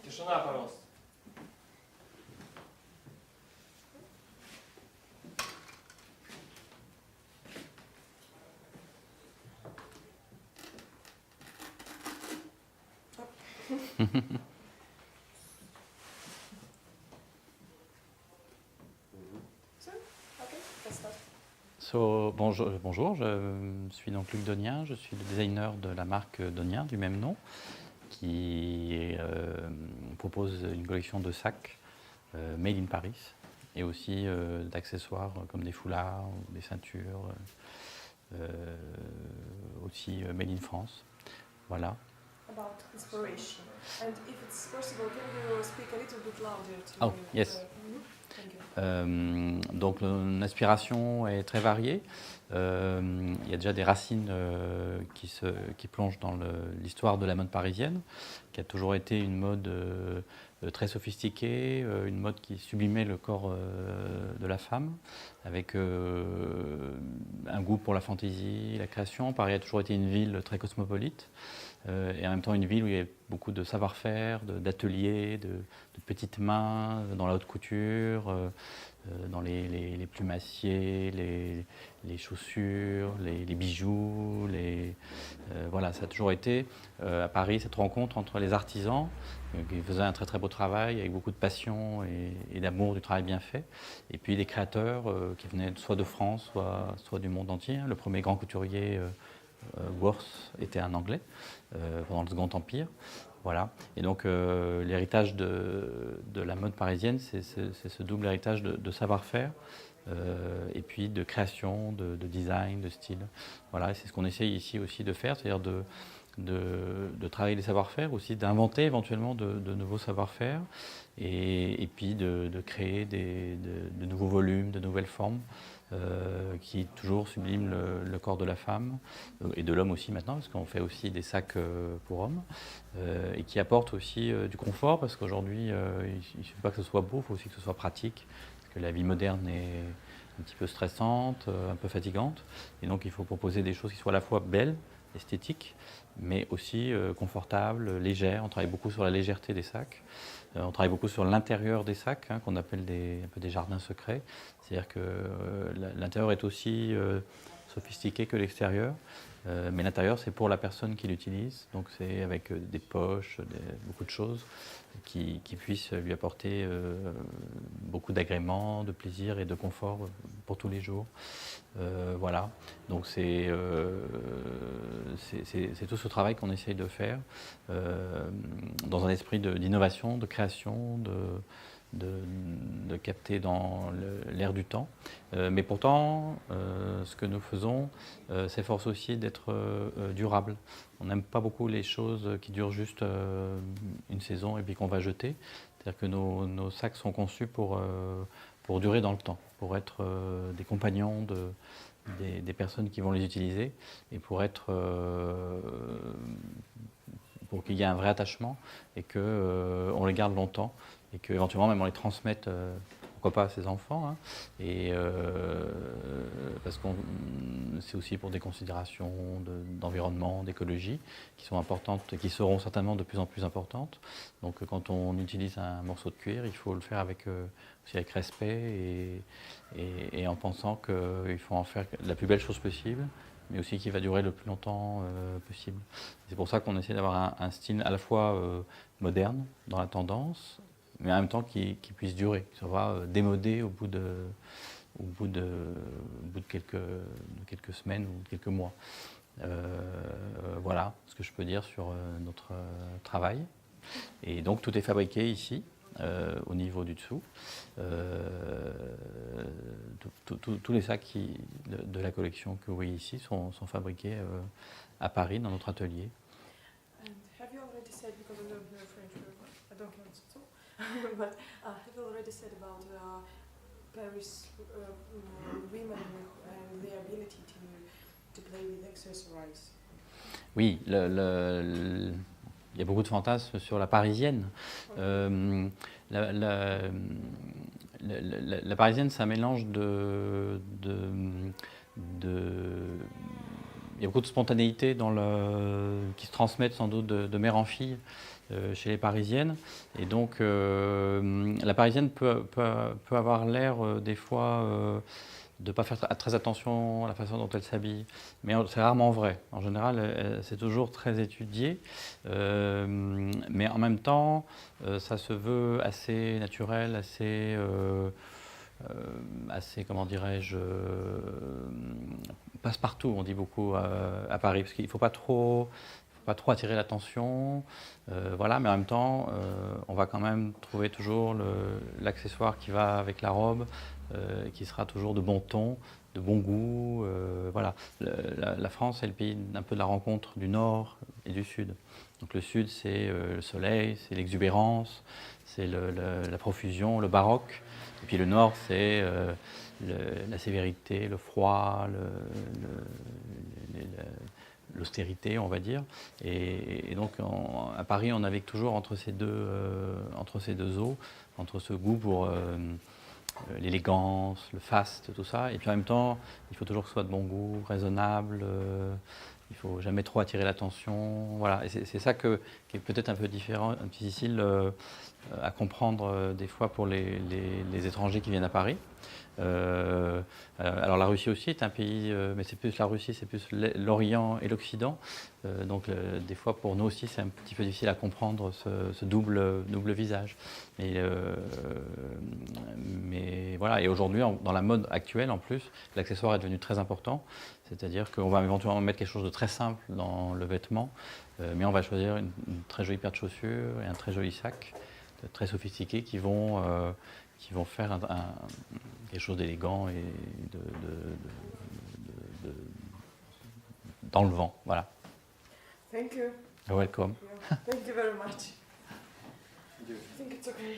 Тишина, пожалуйста. Bonjour, je suis donc Luc Donien, je suis le designer de la marque Donien du même nom, qui propose une collection de sacs made in Paris et aussi d'accessoires comme des foulards ou des ceintures, aussi made in France. Voilà. About inspiration. And if it's possible, can you speak a little bit louder to Oh, yes. Thank you. Donc l'inspiration est très variée. Il y a déjà des racines qui plongent dans l'histoire de la mode parisienne, qui a toujours été une mode très sophistiquée, une mode qui sublimait le corps de la femme, avec un goût pour la fantaisie, la création. Paris a toujours été une ville très cosmopolite. Et en même temps une ville où il y a beaucoup de savoir-faire, d'ateliers, de petites mains dans la haute couture, dans les plumassiers, les chaussures, les bijoux. Voilà, ça a toujours été à Paris cette rencontre entre les artisans qui faisaient un très très beau travail avec beaucoup de passion et d'amour du travail bien fait, et puis des créateurs qui venaient soit de France, soit du monde entier. Le premier grand couturier Worth était un Anglais pendant le Second Empire. Voilà. Et donc l'héritage de la mode parisienne, c'est ce double héritage de savoir-faire et puis de création, de design, de style. Voilà. Et c'est ce qu'on essaye ici aussi de faire, c'est-à-dire de travailler les savoir-faire, aussi d'inventer éventuellement de nouveaux savoir-faire et puis de créer de nouveaux volumes, de nouvelles formes. Qui toujours sublime le corps de la femme et de l'homme aussi maintenant, parce qu'on fait aussi des sacs pour hommes, et qui apporte aussi du confort, parce qu'aujourd'hui, il ne suffit pas que ce soit beau, il faut aussi que ce soit pratique, parce que la vie moderne est un petit peu stressante, un peu fatigante, et donc il faut proposer des choses qui soient à la fois belles, esthétiques, mais aussi confortables, légères. On travaille beaucoup sur la légèreté des sacs. On travaille beaucoup sur l'intérieur des sacs, qu'on appelle un peu des jardins secrets. C'est-à-dire que l'intérieur est aussi sophistiqué que l'extérieur, mais l'intérieur, c'est pour la personne qui l'utilise. Donc c'est avec des poches, beaucoup de choses qui puissent lui apporter beaucoup d'agréments, de plaisir et de confort pour tous les jours. Voilà, donc c'est tout ce travail qu'on essaye de faire dans un esprit d'innovation, de création, de capter dans l'air du temps. Mais pourtant, ce que nous faisons s'efforce aussi d'être durable. On n'aime pas beaucoup les choses qui durent juste une saison et puis qu'on va jeter. C'est-à-dire que nos sacs sont conçus pour durer dans le temps, pour être des compagnons des personnes qui vont les utiliser et pour qu'il y ait un vrai attachement et qu'on les garde longtemps et qu'éventuellement même on les transmette, pourquoi pas à ses enfants, hein, et parce que c'est aussi pour des considérations d'environnement, d'écologie qui sont importantes et qui seront certainement de plus en plus importantes. Donc quand on utilise un morceau de cuir, il faut le faire aussi avec respect et en pensant qu'il faut en faire la plus belle chose possible, mais aussi qui va durer le plus longtemps possible. C'est pour ça qu'on essaie d'avoir un style à la fois moderne dans la tendance, mais en même temps qui puisse durer, qui ne soit pas démodé au bout de quelques semaines ou quelques mois. Voilà ce que je peux dire sur notre travail. Et donc tout est fabriqué ici, au niveau du dessous. Tous les sacs de la collection que vous voyez ici sont fabriqués à Paris, dans notre atelier. And have you already said, because I don't know French very well, I don't know it at all, but have you already said about Paris women and their ability to play with accessories? Oui, il y a beaucoup de fantasmes sur la parisienne. La parisienne, c'est un mélange il y a beaucoup de spontanéité qui se transmettent sans doute de mère en fille chez les Parisiennes. Et donc, la Parisienne peut avoir l'air des fois de ne pas faire très attention à la façon dont elle s'habille. Mais c'est rarement vrai. En général, c'est toujours très étudié. Mais en même temps, ça se veut assez naturel, assez comment dirais-je, passe-partout, on dit beaucoup à Paris, parce qu'il ne faut pas trop attirer l'attention, voilà, mais en même temps, on va quand même trouver toujours l'accessoire qui va avec la robe, qui sera toujours de bon ton, de bon goût, voilà. La France est le pays un peu de la rencontre du Nord et du Sud. Donc le Sud, c'est le soleil, c'est l'exubérance, c'est la profusion, le baroque. Et puis le Nord, c'est la sévérité, le froid, l'austérité, on va dire. Et donc à Paris, on navigue toujours entre ces deux eaux, entre ce goût pour l'élégance, le faste, tout ça. Et puis en même temps, il faut toujours que ce soit de bon goût, raisonnable. Il ne faut jamais trop attirer l'attention. Voilà. Et c'est ça qui est peut-être un peu différent, un peu difficile à comprendre des fois pour les étrangers qui viennent à Paris. Alors la Russie aussi est un pays, mais c'est plus la Russie, c'est plus l'Orient et l'Occident. Donc des fois pour nous aussi c'est un petit peu difficile à comprendre ce double visage. Mais voilà, et aujourd'hui dans la mode actuelle en plus, l'accessoire est devenu très important. C'est-à-dire qu'on va éventuellement mettre quelque chose de très simple dans le vêtement, mais on va choisir une très jolie paire de chaussures et un très joli sac, très sophistiqués qui vont faire quelque chose d'élégant et dans le vent. Voilà. Thank you. You're welcome. Yeah. Thank you very much. I think it's okay.